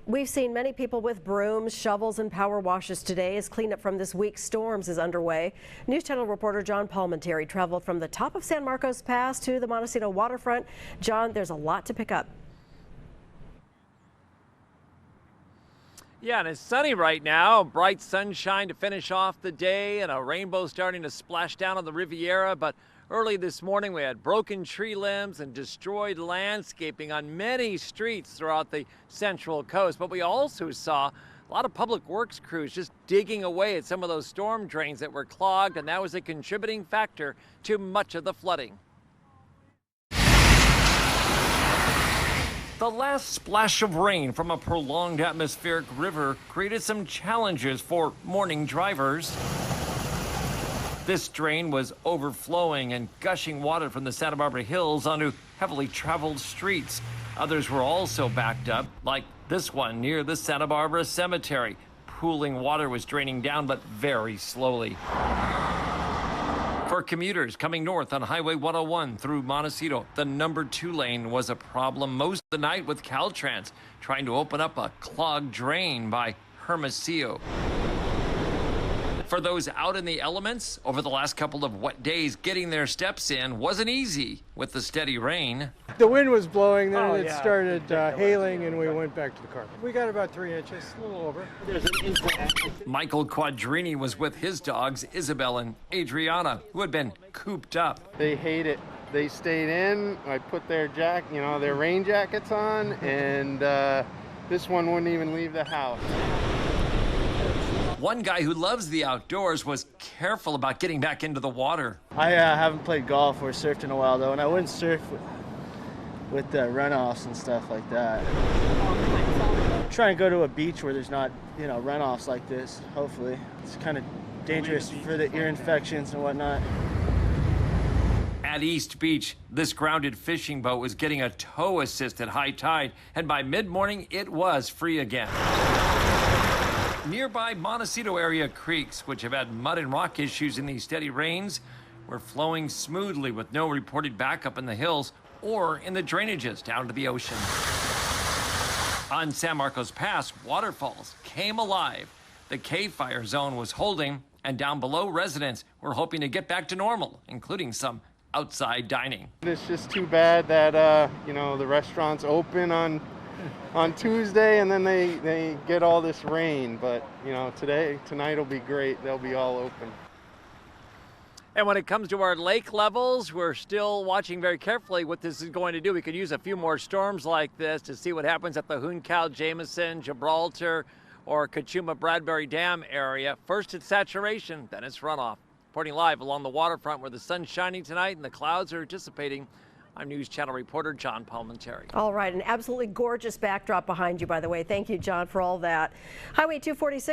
We've seen many people with brooms, shovels, and power washes today as cleanup from this week's storms is underway. News Channel reporter John Palminteri traveled from the top of San Marcos Pass to the Montecito waterfront. John, there's a lot to pick up. Yeah, and it's sunny right now. Bright sunshine to finish off the day and a rainbow starting to splash down on the Riviera. But early this morning, we had broken tree limbs and destroyed landscaping on many streets throughout the Central Coast. But we also saw a lot of public works crews just digging away at some of those storm drains that were clogged, and that was a contributing factor to much of the flooding. The last splash of rain from a prolonged atmospheric river created some challenges for morning drivers. This drain was overflowing and gushing water from the Santa Barbara Hills onto heavily traveled streets. Others were also backed up, like this one near the Santa Barbara Cemetery. Pooling water was draining down, but very slowly. For commuters coming north on Highway 101 through Montecito, the number 2 lane was a problem most of the night, with Caltrans trying to open up a clogged drain by Hermosillo. For those out in the elements, over the last couple of wet days, getting their steps in wasn't easy with the steady rain. The wind was blowing, then it started hailing, and we went back to the carpet. We got about 3 inches, a little over. Michael Quadrini was with his dogs, Isabel and Adriana, who had been cooped up. They hate it. They stayed in. I put their their rain jackets on, and this one wouldn't even leave the house. One guy who loves the outdoors was careful about getting back into the water. I haven't played golf or surfed in a while, though, and I wouldn't surf with the runoffs and stuff like that. Try and go to a beach where there's not, runoffs like this, hopefully. It's kind of dangerous for the ear infections and whatnot. At East Beach, this grounded fishing boat was getting a tow assist at high tide, and by mid-morning, it was free again. Nearby Montecito area creeks, which have had mud and rock issues in these steady rains, were flowing smoothly with no reported backup in the hills or in the drainages down to the ocean. On San Marcos Pass, waterfalls came alive. The Cave Fire zone was holding, and down below, residents were hoping to get back to normal, including some outside dining. It's just too bad that, the restaurants open on Tuesday, and then they get all this rain. But, tonight will be great. They'll be all open. And when it comes to our lake levels, we're still watching very carefully what this is going to do. We could use a few more storms like this to see what happens at the Juncal, Jameson, Gibraltar, or Cachuma Bradbury Dam area. First it's saturation, then it's runoff. Reporting live along the waterfront where the sun's shining tonight and the clouds are dissipating, I'm News Channel reporter John Palminteri. All right, an absolutely gorgeous backdrop behind you, by the way. Thank you, John, for all that. Highway 246.